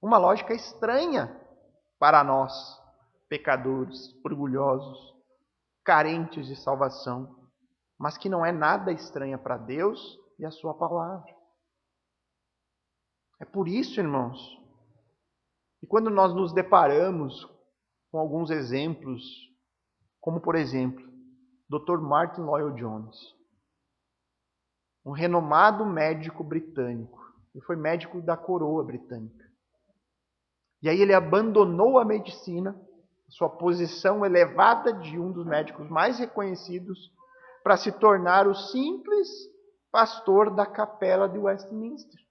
Uma lógica estranha para nós, pecadores, orgulhosos, carentes de salvação, mas que não é nada estranha para Deus e a sua palavra. É por isso, irmãos, e quando nós nos deparamos com alguns exemplos, como por exemplo, Dr. Martin Lloyd-Jones, um renomado médico britânico, ele foi médico da coroa britânica. E aí ele abandonou a medicina, sua posição elevada de um dos médicos mais reconhecidos, para se tornar o simples pastor da capela de Westminster.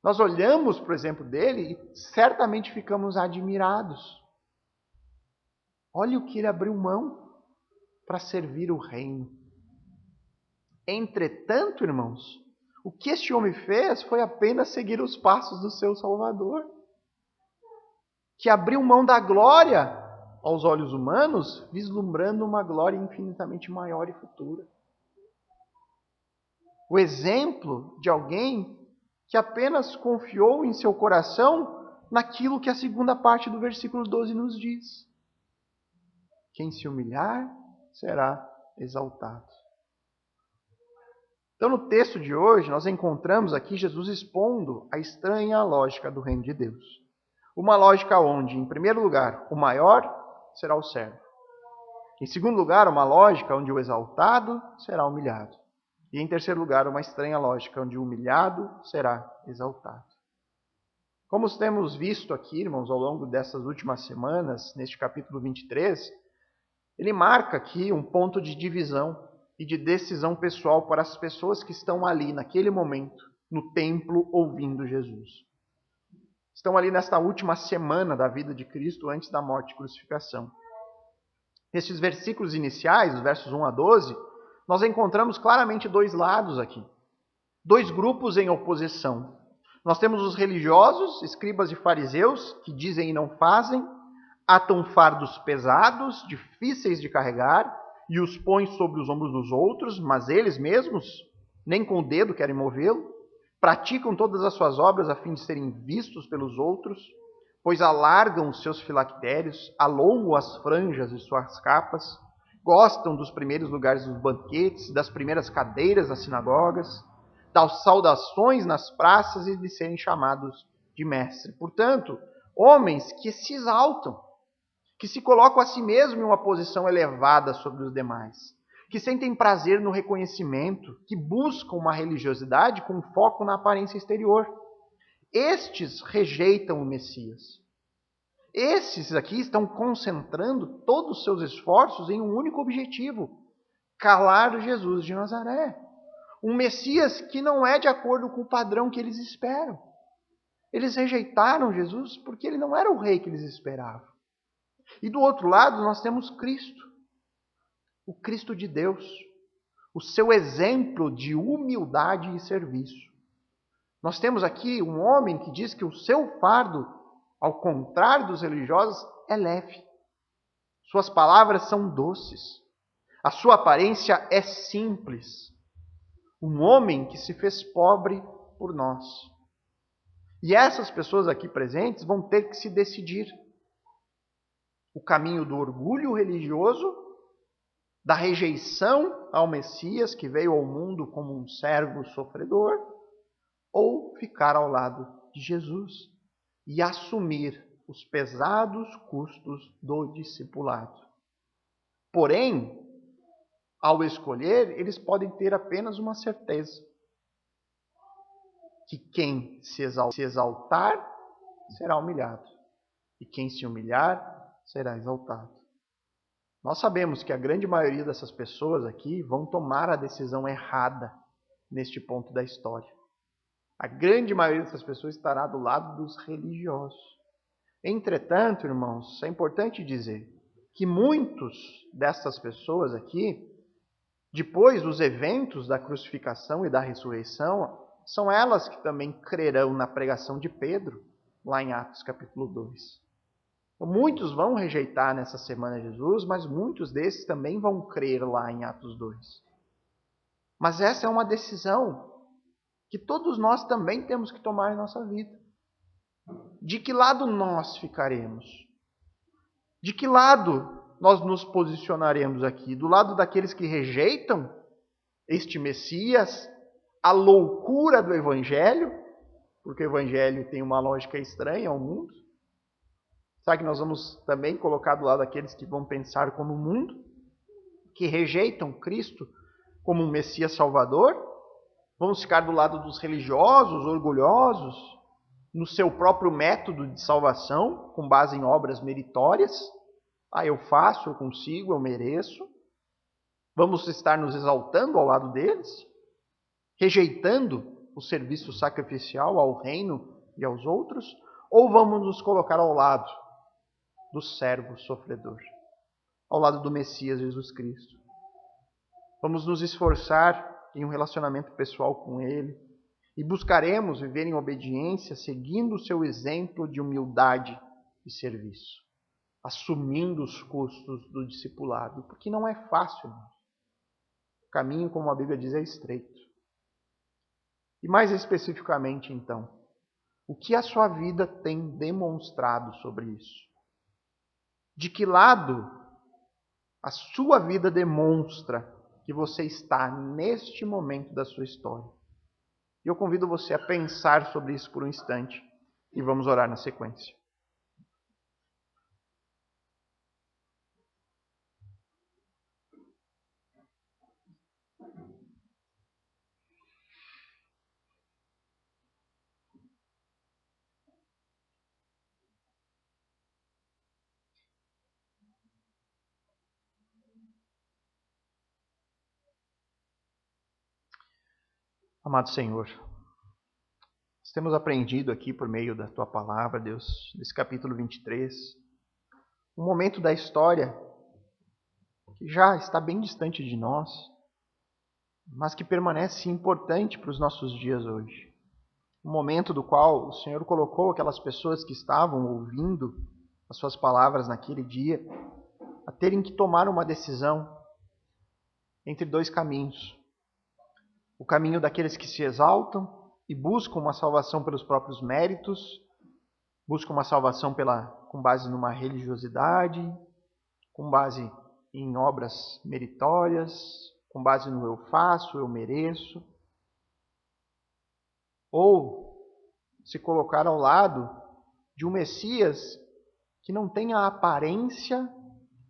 Nós olhamos para o exemplo dele e certamente ficamos admirados. Olha o que ele abriu mão para servir o reino. Entretanto, irmãos, o que este homem fez foi apenas seguir os passos do seu Salvador, que abriu mão da glória aos olhos humanos, vislumbrando uma glória infinitamente maior e futura. O exemplo de alguém que apenas confiou em seu coração naquilo que a segunda parte do versículo 12 nos diz. Quem se humilhar será exaltado. Então, no texto de hoje, nós encontramos aqui Jesus expondo a estranha lógica do reino de Deus. Uma lógica onde, em primeiro lugar, o maior será o servo. Em segundo lugar, uma lógica onde o exaltado será humilhado. E em terceiro lugar, uma estranha lógica onde o humilhado será exaltado. Como temos visto aqui, irmãos, ao longo dessas últimas semanas, neste capítulo 23, ele marca aqui um ponto de divisão e de decisão pessoal para as pessoas que estão ali, naquele momento, no templo, ouvindo Jesus. Estão ali nesta última semana da vida de Cristo, antes da morte e crucificação. Nestes versículos iniciais, os versos 1 a 12, nós encontramos claramente dois lados aqui. Dois grupos em oposição. Nós temos os religiosos, escribas e fariseus, que dizem e não fazem, atam fardos pesados, difíceis de carregar, e os põem sobre os ombros dos outros, mas eles mesmos nem com o dedo querem movê-lo. Praticam todas as suas obras a fim de serem vistos pelos outros, pois alargam os seus filactérios, alongam as franjas de suas capas, gostam dos primeiros lugares dos banquetes, das primeiras cadeiras das sinagogas, das saudações nas praças e de serem chamados de mestre. Portanto, homens que se exaltam, que se colocam a si mesmos em uma posição elevada sobre os demais, que sentem prazer no reconhecimento, que buscam uma religiosidade com foco na aparência exterior. Estes rejeitam o Messias. Esses aqui estão concentrando todos os seus esforços em um único objetivo: calar Jesus de Nazaré. Um Messias que não é de acordo com o padrão que eles esperam. Eles rejeitaram Jesus porque ele não era o rei que eles esperavam. E do outro lado nós temos Cristo, o Cristo de Deus, o seu exemplo de humildade e serviço. Nós temos aqui um homem que diz que o seu fardo, ao contrário dos religiosos, é leve. Suas palavras são doces. A sua aparência é simples. Um homem que se fez pobre por nós. E essas pessoas aqui presentes vão ter que se decidir. o caminho do orgulho religioso, da rejeição ao Messias que veio ao mundo como um servo sofredor, ou ficar ao lado de Jesus e assumir os pesados custos do discipulado. Porém, ao escolher, eles podem ter apenas uma certeza: que quem se exaltar será humilhado, e quem se humilhar será exaltado. Nós sabemos que a grande maioria dessas pessoas aqui vão tomar a decisão errada neste ponto da história. A grande maioria dessas pessoas estará do lado dos religiosos. Entretanto, irmãos, é importante dizer que muitos dessas pessoas aqui, depois dos eventos da crucificação e da ressurreição, são elas que também crerão na pregação de Pedro, lá em Atos capítulo 2. Então, muitos vão rejeitar nessa semana Jesus, mas muitos desses também vão crer lá em Atos 2. Mas essa é uma decisão que todos nós também temos que tomar em nossa vida. De que lado nós ficaremos? De que lado nós nos posicionaremos aqui? Do lado daqueles que rejeitam este Messias, a loucura do Evangelho, porque o Evangelho tem uma lógica estranha ao mundo? Será que nós vamos também colocar do lado daqueles que vão pensar como o mundo, que rejeitam Cristo como um Messias Salvador? Vamos ficar do lado dos religiosos, orgulhosos, no seu próprio método de salvação, com base em obras meritórias? Eu faço, eu consigo, eu mereço. Vamos estar nos exaltando ao lado deles, rejeitando o serviço sacrificial ao reino e aos outros? Ou vamos nos colocar ao lado do servo sofredor, ao lado do Messias Jesus Cristo? Vamos nos esforçar em um relacionamento pessoal com Ele e buscaremos viver em obediência, seguindo o seu exemplo de humildade e serviço, assumindo os custos do discipulado, porque não é fácil. O caminho, como a Bíblia diz, é estreito. E mais especificamente, então, o que a sua vida tem demonstrado sobre isso? De que lado a sua vida demonstra que você está neste momento da sua história? E eu convido você a pensar sobre isso por um instante e vamos orar na sequência. Amado Senhor, nós temos aprendido aqui por meio da Tua palavra, Deus, nesse capítulo 23, um momento da história que já está bem distante de nós, mas que permanece importante para os nossos dias hoje. Um momento do qual o Senhor colocou aquelas pessoas que estavam ouvindo as Suas palavras naquele dia a terem que tomar uma decisão entre dois caminhos. O caminho daqueles que se exaltam e buscam uma salvação pelos próprios méritos, buscam uma salvação com base numa religiosidade, com base em obras meritórias, com base no eu faço, eu mereço. Ou se colocar ao lado de um Messias que não tem a aparência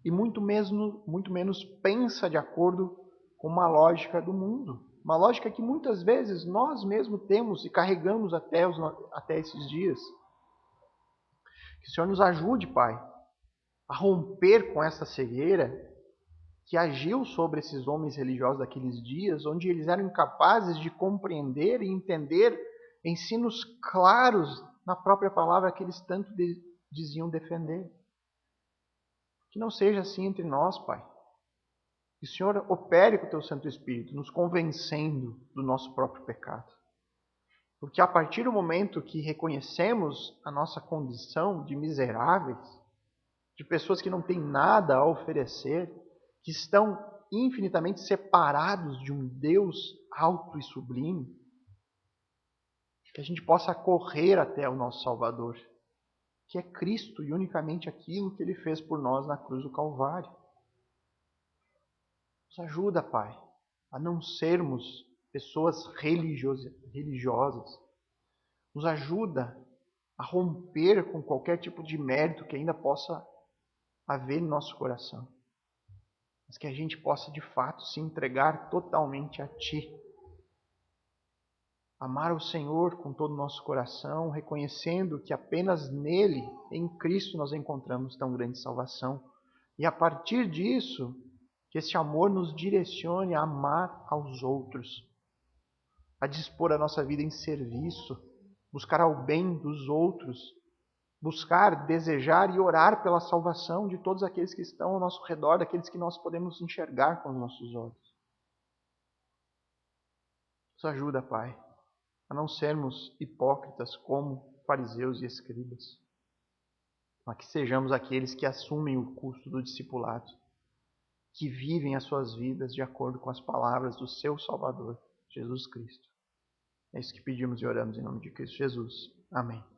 e muito menos pensa de acordo com uma lógica do mundo. Uma lógica que muitas vezes nós mesmos temos e carregamos até esses dias. Que o Senhor nos ajude, Pai, a romper com essa cegueira que agiu sobre esses homens religiosos daqueles dias, onde eles eram incapazes de compreender e entender ensinos claros na própria palavra que eles tanto diziam defender. Que não seja assim entre nós, Pai. Que o Senhor opere com o Teu Santo Espírito, nos convencendo do nosso próprio pecado. Porque a partir do momento que reconhecemos a nossa condição de miseráveis, de pessoas que não têm nada a oferecer, que estão infinitamente separados de um Deus alto e sublime, que a gente possa correr até o nosso Salvador que é Cristo e unicamente aquilo que Ele fez por nós na cruz do Calvário. Nos ajuda, Pai, a não sermos pessoas religiosas. Nos ajuda a romper com qualquer tipo de mérito que ainda possa haver em nosso coração. Mas que a gente possa, de fato, se entregar totalmente a Ti. Amar o Senhor com todo o nosso coração, reconhecendo que apenas nele, em Cristo, nós encontramos tão grande salvação. E a partir disso, que esse amor nos direcione a amar aos outros, a dispor a nossa vida em serviço, buscar ao bem dos outros, buscar, desejar e orar pela salvação de todos aqueles que estão ao nosso redor, daqueles que nós podemos enxergar com os nossos olhos. Nos ajuda, Pai, a não sermos hipócritas como fariseus e escribas, mas que sejamos aqueles que assumem o custo do discipulado, que vivem as suas vidas de acordo com as palavras do seu Salvador, Jesus Cristo. É isso que pedimos e oramos em nome de Cristo Jesus. Amém.